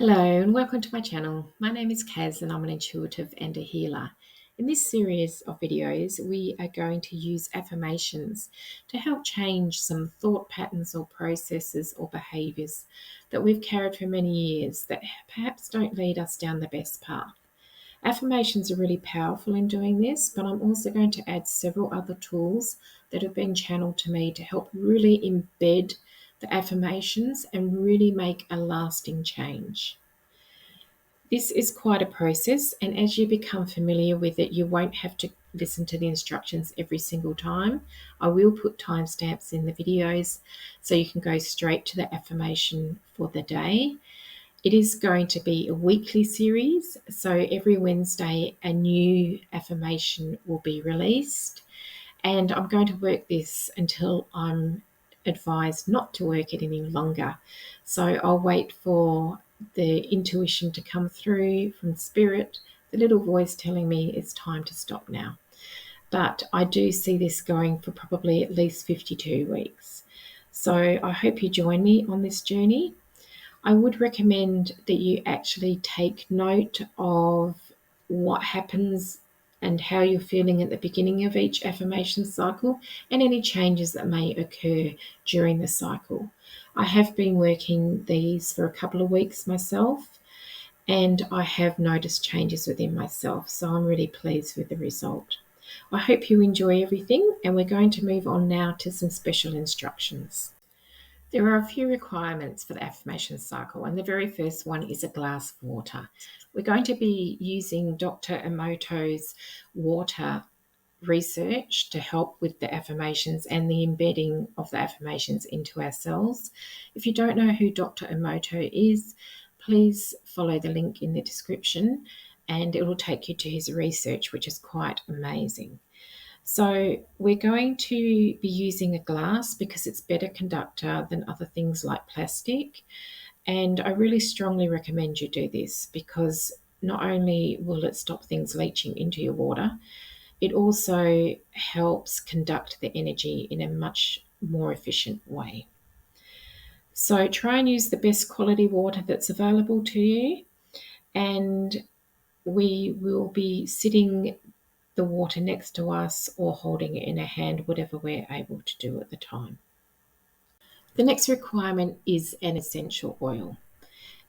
Hello and welcome to my channel. My name is Kaz and I'm an intuitive and a healer. In this series of videos, we are going to use affirmations to help change some thought patterns or processes or behaviours that we've carried for many years that perhaps don't lead us down the best path. Affirmations are really powerful in doing this, but I'm also going to add several other tools that have been channeled to me to help really embed the affirmations and really make a lasting change. This is quite a process, and as you become familiar with it, you won't have to listen to the instructions every single time. I will put timestamps in the videos so you can go straight to the affirmation for the day. It is going to be a weekly series, so every Wednesday a new affirmation will be released, and I'm going to work this until I'm advised not to work it any longer. So I'll wait for the intuition to come through from spirit, the little voice telling me it's time to stop now. But I do see this going for probably at least 52 weeks. So I hope you join me on this journey. I would recommend that you actually take note of what happens and how you're feeling at the beginning of each affirmation cycle and any changes that may occur during the cycle. I have been working these for a couple of weeks myself, and I have noticed changes within myself, so I'm really pleased with the result. I hope you enjoy everything, and we're going to move on now to some special instructions. There are a few requirements for the affirmation cycle, and the very first one is a glass of water. We're going to be using Dr. Emoto's water research to help with the affirmations and the embedding of the affirmations into our cells. If you don't know who Dr. Emoto is, please follow the link in the description and it will take you to his research, which is quite amazing. So we're going to be using a glass because it's better conductor than other things like plastic. And I really strongly recommend you do this because not only will it stop things leaching into your water, it also helps conduct the energy in a much more efficient way. So try and use the best quality water that's available to you. And we will be sitting the water next to us or holding it in a hand, whatever we're able to do at the time. The next requirement is an essential oil.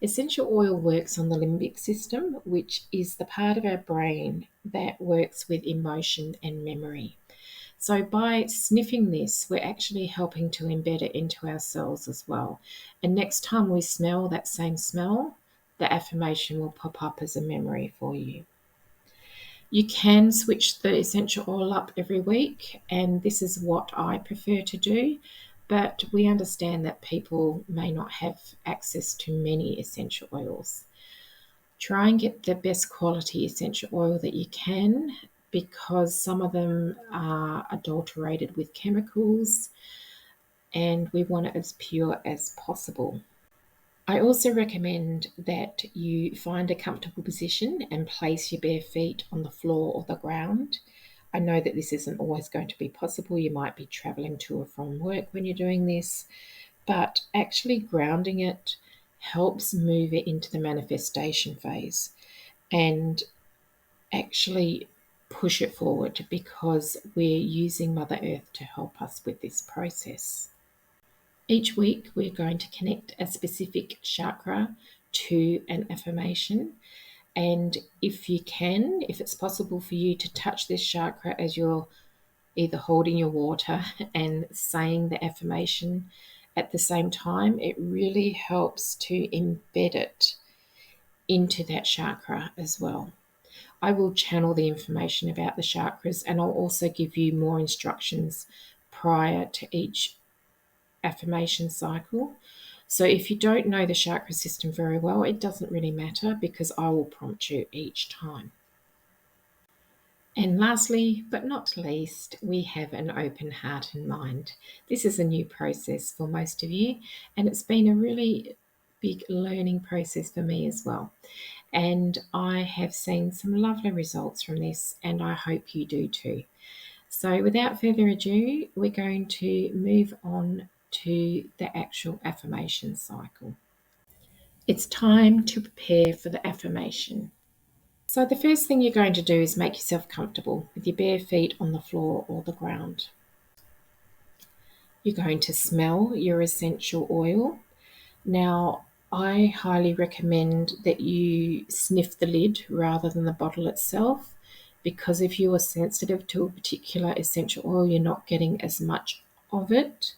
Essential oil works on the limbic system, which is the part of our brain that works with emotion and memory. So by sniffing this, we're actually helping to embed it into our cells as well. And next time we smell that same smell, the affirmation will pop up as a memory for you. You can switch the essential oil up every week, and this is what I prefer to do. But we understand that people may not have access to many essential oils. Try and get the best quality essential oil that you can because some of them are adulterated with chemicals, and we want it as pure as possible. I also recommend that you find a comfortable position and place your bare feet on the floor or the ground. I know that this isn't always going to be possible. You might be traveling to or from work when you're doing this, but actually grounding it helps move it into the manifestation phase and actually push it forward because we're using Mother Earth to help us with this process. Each week, we're going to connect a specific chakra to an affirmation. And if you can, if it's possible for you to touch this chakra as you're either holding your water and saying the affirmation at the same time, it really helps to embed it into that chakra as well. I will channel the information about the chakras and I'll also give you more instructions prior to each affirmation cycle. So if you don't know the chakra system very well, it doesn't really matter because I will prompt you each time. And lastly, but not least, we have an open heart and mind. This is a new process for most of you, and it's been a really big learning process for me as well. And I have seen some lovely results from this, and I hope you do too. So without further ado, we're going to move on to the actual affirmation cycle. It's time to prepare for the affirmation. So the first thing you're going to do is make yourself comfortable with your bare feet on the floor or the ground. You're going to smell your essential oil. Now, I highly recommend that you sniff the lid rather than the bottle itself, because if you are sensitive to a particular essential oil, you're not getting as much of it.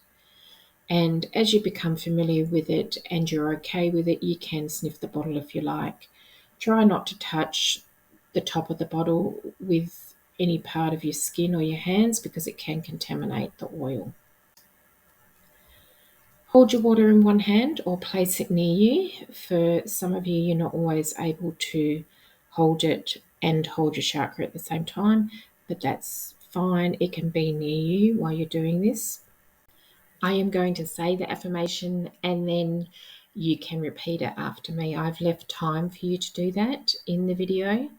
And as you become familiar with it and you're okay with it, you can sniff the bottle if you like. Try not to touch the top of the bottle with any part of your skin or your hands because it can contaminate the oil. Hold your water in one hand or place it near you. For some of you, you're not always able to hold it and hold your chakra at the same time, but that's fine. It can be near you while you're doing this. I am going to say the affirmation and then you can repeat it after me. I've left time for you to do that in the video,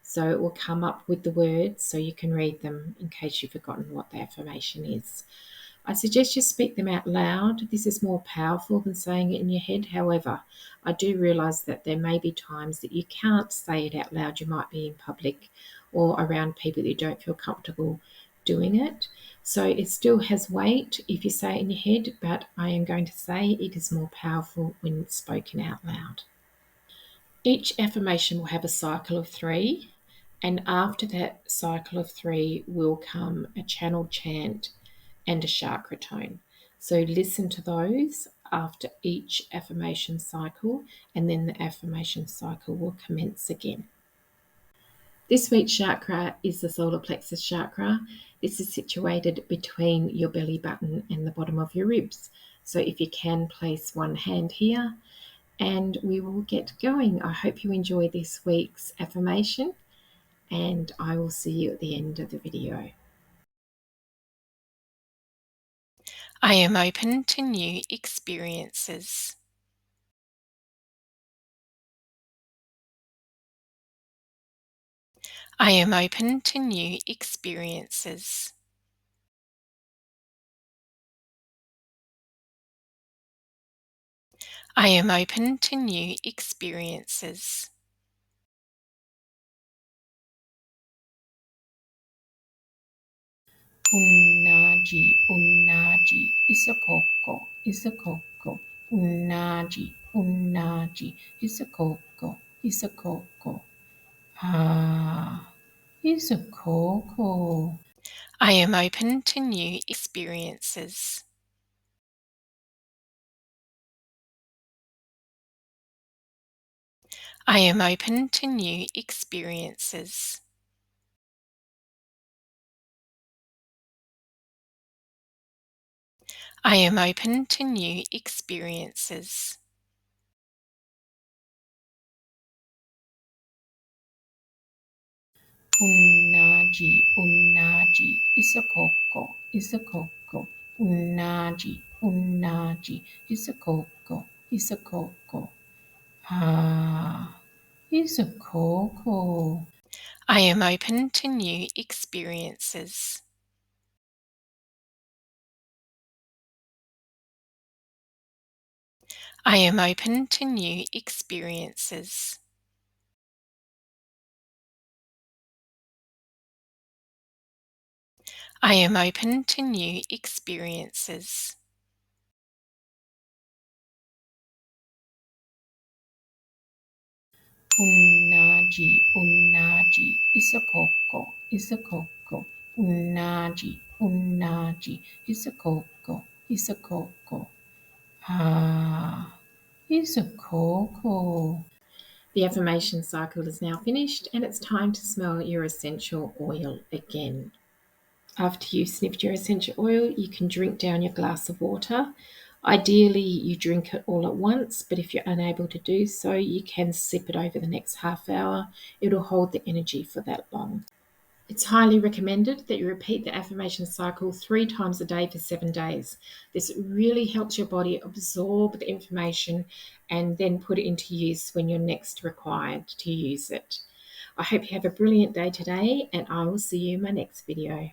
so it will come up with the words so you can read them in case you've forgotten what the affirmation is. I suggest you speak them out loud. This is more powerful than saying it in your head. However, I do realise that there may be times that you can't say it out loud. You might be in public or around people that you don't feel comfortable doing it. So it still has weight if you say it in your head, but I am going to say it is more powerful when it's spoken out loud. Each affirmation will have a cycle of 3, and after that cycle of 3 will come a channel chant and a chakra tone. So listen to those after each affirmation cycle, and then the affirmation cycle will commence again. This week's chakra is the solar plexus chakra. This is situated between your belly button and the bottom of your ribs. So if you can, place one hand here and we will get going. I hope you enjoy this week's affirmation and I will see you at the end of the video. I am open to new experiences. I am open to new experiences. I am open to new experiences. Unagi, unagi, isokoko, isokoko, unagi, unagi, isokoko, isokoko. Ah, isokoko. I am open to new experiences. I am open to new experiences. I am open to new experiences. Unagi, unagi, isokoko, isokoko, unagi, unagi, isokoko, isokoko. Ah, isokoko. I am open to new experiences. I am open to new experiences. I am open to new experiences. Unagi, unagi, isokoko, isokoko, unagi, unagi, isokoko, isokoko. Ah, isokoko. The affirmation cycle is now finished and it's time to smell your essential oil again. After you've sniffed your essential oil, you can drink down your glass of water. Ideally, you drink it all at once, but if you're unable to do so, you can sip it over the next half hour. It'll hold the energy for that long. It's highly recommended that you repeat the affirmation cycle 3 times a day for 7 days. This really helps your body absorb the information and then put it into use when you're next required to use it. I hope you have a brilliant day today, and I will see you in my next video.